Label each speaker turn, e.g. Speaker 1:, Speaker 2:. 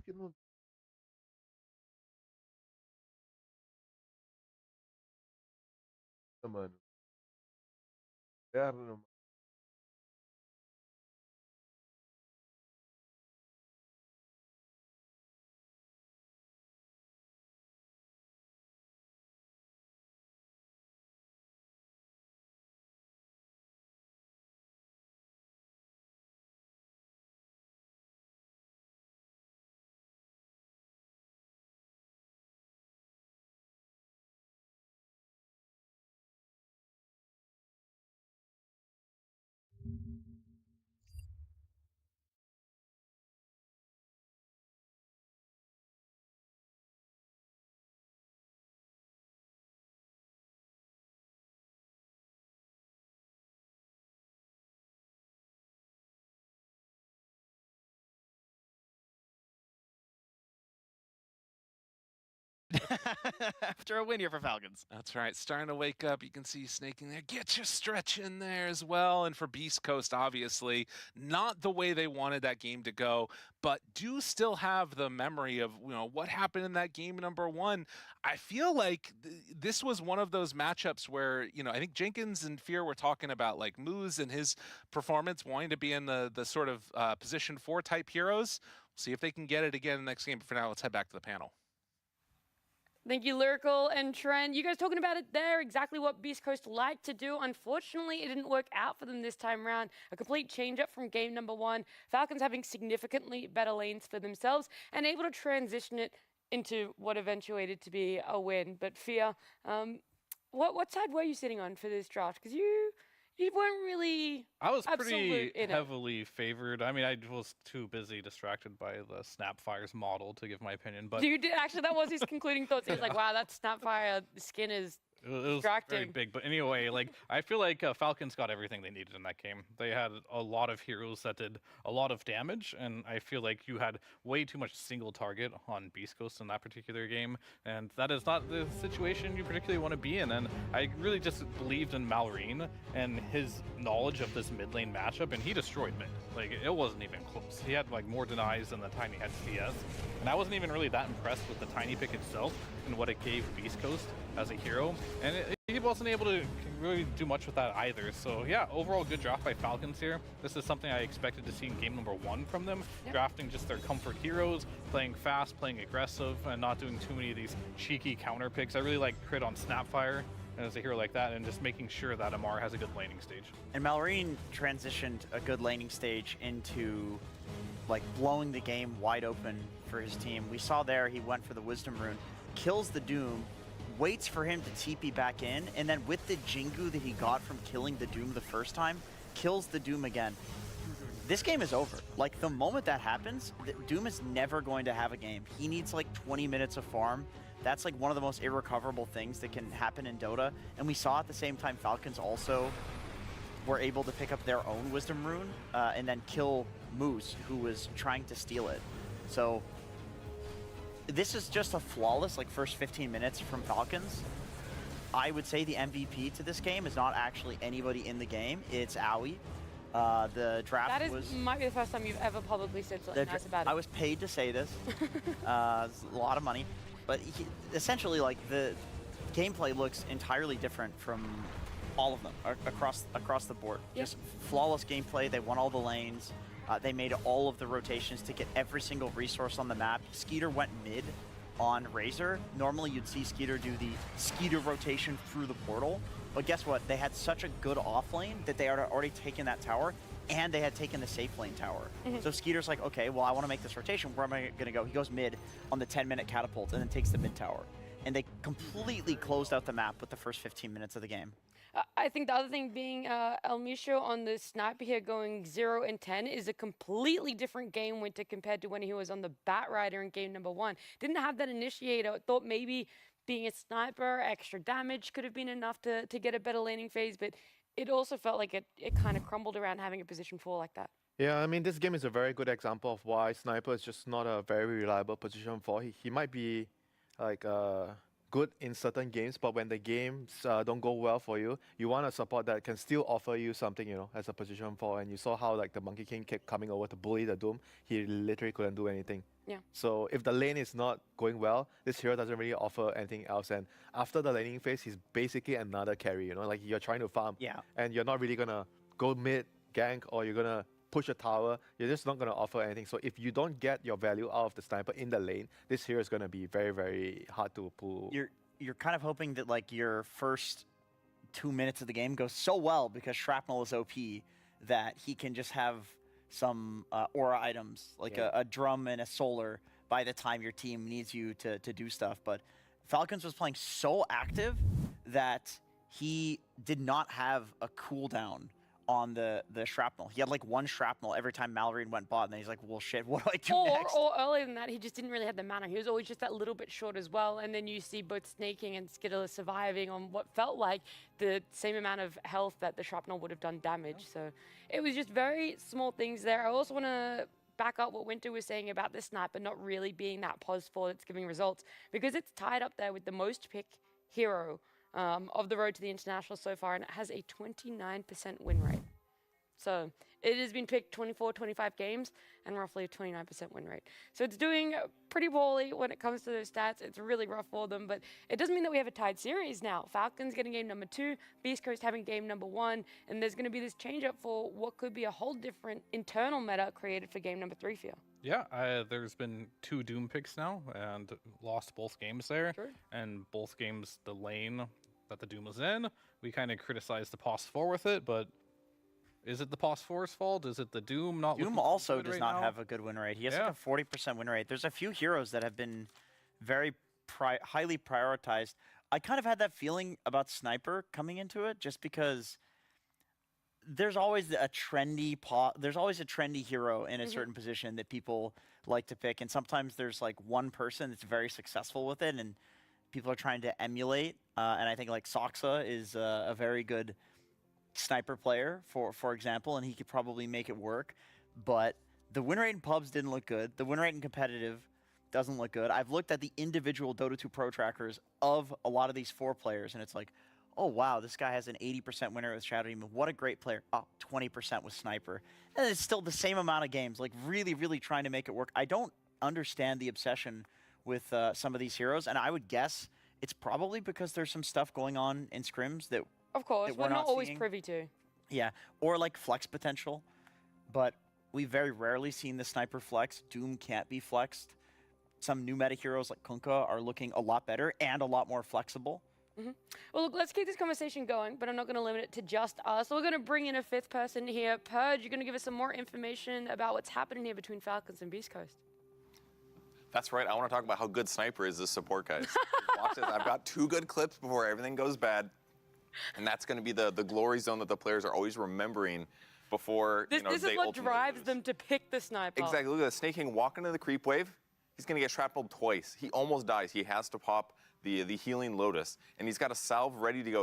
Speaker 1: que não mano. Inferno.
Speaker 2: After a win here for Falcons.
Speaker 3: That's right. Starting to wake up. You can see snaking there. Get your stretch in there as well. And for Beast Coast, obviously, not the way they wanted that game to go, but do still have the memory of what happened in that game number one. I feel like this was one of those matchups where I think Jenkins and Fear were talking about like Moose and his performance, wanting to be in the sort of position 4 type heroes. See if they can get it again in the next game. But for now, let's head back to the panel.
Speaker 4: Thank you, Lyrical and Trent. You guys talking about it there, exactly what Beast Coast liked to do. Unfortunately, it didn't work out for them this time around. A complete change-up from game number one. Falcons having significantly better lanes for themselves and able to transition it into what eventuated to be a win. But Fear, what side were you sitting on for this draft? Because you weren't really
Speaker 5: I was pretty
Speaker 4: absolute in it.
Speaker 5: heavily favored. I mean, I was too busy distracted by the Snapfire's model to give my opinion, but
Speaker 4: You did actually. That was his concluding thoughts. He was like, "Wow, that Snapfire skin is
Speaker 5: it was very
Speaker 4: distracting."
Speaker 5: big. But anyway, like I feel like Falcons got everything they needed in that game. They had a lot of heroes that did a lot of damage, and I feel like you had way too much single target on Beast Coast in that particular game, and that is not the situation you particularly want to be in. And I really just believed in Malrine and his knowledge of this mid lane matchup, and he destroyed mid. Like it wasn't even close. He had like more denies than the Tiny had CS, and I wasn't even really that impressed with the Tiny pick itself and what it gave Beast Coast as a hero, and he wasn't able to really do much with that either. So yeah, overall good draft by Falcons here. This is something I expected to see in game number one from them, drafting just their comfort heroes, playing fast, playing aggressive, and not doing too many of these cheeky counter picks. I really like crit on Snapfire as a hero like that, and just making sure that Amar has a good laning stage.
Speaker 2: And Malrine transitioned a good laning stage into like blowing the game wide open for his team. We saw there he went for the Wisdom Rune, kills the Doom, waits for him to TP back in, and then with the Jingu that he got from killing the Doom the first time, kills the Doom again. This game is over. Like, the moment that happens, Doom is never going to have a game. He needs like 20 minutes of farm. That's like one of the most irrecoverable things that can happen in Dota. And we saw at the same time Falcons also were able to pick up their own Wisdom Rune and then kill Moose, who was trying to steal it. So this is just a flawless like first 15 minutes from Falcons. I would say the MVP to this game is not actually anybody in the game. It's Owie. The draft
Speaker 4: might be the first time you've ever publicly said something nice about it.
Speaker 2: I was paid to say this. It's a lot of money. But essentially, like, the gameplay looks entirely different from all of them across the board.
Speaker 4: Yep.
Speaker 2: Just flawless gameplay. They won all the lanes. They made all of the rotations to get every single resource on the map. Skeeter went mid on Razor. Normally, you'd see Skeeter do the Skeeter rotation through the portal. But guess what? They had such a good off lane that they had already taken that tower, and they had taken the safe lane tower. So Skeeter's like, okay, well, I want to make this rotation. Where am I going to go? He goes mid on the 10-minute catapult and then takes the mid tower. And they completely closed out the map with the first 15 minutes of the game.
Speaker 4: I think the other thing being El Misho on the sniper here going 0 and 10 is a completely different game winter compared to when he was on the Bat Rider in game number one. Didn't have that initiator. Thought maybe being a sniper, extra damage could have been enough to get a better laning phase, but it also felt like it kind of crumbled around having a position 4 like that.
Speaker 1: Yeah, I mean, this game is a very good example of why Sniper is just not a very reliable position for. He might be like good in certain games, but when the games don't go well for you, you want a support that can still offer you something, you know, as a position 4. And you saw how like the Monkey King kept coming over to bully the Doom. He literally couldn't do anything.
Speaker 4: Yeah.
Speaker 1: So if the lane is not going well, this hero doesn't really offer anything else. And after the laning phase, he's basically another carry, you know, like you're trying to farm.
Speaker 2: Yeah.
Speaker 1: And you're not really gonna go mid, gank, or you're gonna push a tower. You're just not gonna offer anything. So if you don't get your value out of the sniper in the lane, this hero is gonna be very, very hard to pull.
Speaker 2: You're kind of hoping that like your first 2 minutes of the game goes so well because Shrapnel is OP that he can just have some aura items like a drum and a solar by the time your team needs you to do stuff. But Falcons was playing so active that he did not have a cooldown on the shrapnel. He had like 1 shrapnel every time Mallory went bot, and then he's like, well, shit, what do I do next?
Speaker 4: Or earlier than that, he just didn't really have the mana. He was always just that little bit short as well. And then you see both Snaking and Skittler surviving on what felt like the same amount of health that the shrapnel would have done damage. So it was just very small things there. I also want to back up what Winter was saying about the sniper not really being that pos 4 that's giving results, because it's tied up there with the most pick hero of the road to the international so far, and it has a 29% win rate. So it has been picked 24, 25 games and roughly a 29% win rate. So it's doing pretty poorly when it comes to those stats. It's really rough for them, but it doesn't mean that we have a tied series now. Falcons getting game number 2, Beast Coast having game number 1, and there's going to be this change up for what could be a whole different internal meta created for game number 3 for you.
Speaker 5: Yeah, there's been 2 Doom picks now, and lost both games there.
Speaker 4: Sure.
Speaker 5: And both games, the lane that the Doom was in, we kind of criticized the POS 4 with it, but is it the POS 4's fault? Is it the Doom not
Speaker 2: Doom
Speaker 5: looking
Speaker 2: also
Speaker 5: good
Speaker 2: does
Speaker 5: right
Speaker 2: not
Speaker 5: now?
Speaker 2: have a good win rate. He has like a 40% win rate. There's a few heroes that have been very highly prioritized. I kind of had that feeling about Sniper coming into it, just because there's always a trendy hero in a certain position that people like to pick, and sometimes there's like one person that's very successful with it, and people are trying to emulate. And I think like Soxa is a very good sniper player, for example, and he could probably make it work. But the win rate in pubs didn't look good. The win rate in competitive doesn't look good. I've looked at the individual Dota 2 Pro trackers of a lot of these 4 players, and it's like, oh wow, this guy has an 80% win rate with Shadow Demon. What a great player. Oh, 20% with Sniper. And it's still the same amount of games, like really, really trying to make it work. I don't understand the obsession with some of these heroes, and I would guess it's probably because there's some stuff going on in scrims that
Speaker 4: Of course,
Speaker 2: that
Speaker 4: we're not always
Speaker 2: seeing.
Speaker 4: privy to.
Speaker 2: Yeah, or like flex potential, but we've very rarely seen the Sniper flex. Doom can't be flexed. Some new meta heroes like Kunkka are looking a lot better and a lot more flexible.
Speaker 4: Well, look, let's keep this conversation going, but I'm not going to limit it to just us. We're going to bring in a 5th person here. Purge, you're going to give us some more information about what's happening here between Falcons and Beast Coast.
Speaker 6: That's right. I want to talk about how good Sniper is this support, guys. Watch this. I've got 2 good clips before everything goes bad. And that's going to be the glory zone that the players are always remembering before
Speaker 4: This
Speaker 6: they
Speaker 4: is what
Speaker 6: ultimately
Speaker 4: drives
Speaker 6: lose.
Speaker 4: them to pick the sniper.
Speaker 6: Exactly. Look at this. Snake King walking into the creep wave. He's going to get shrapnelled twice. He almost dies. He has to pop the healing Lotus. And he's got a salve ready to go.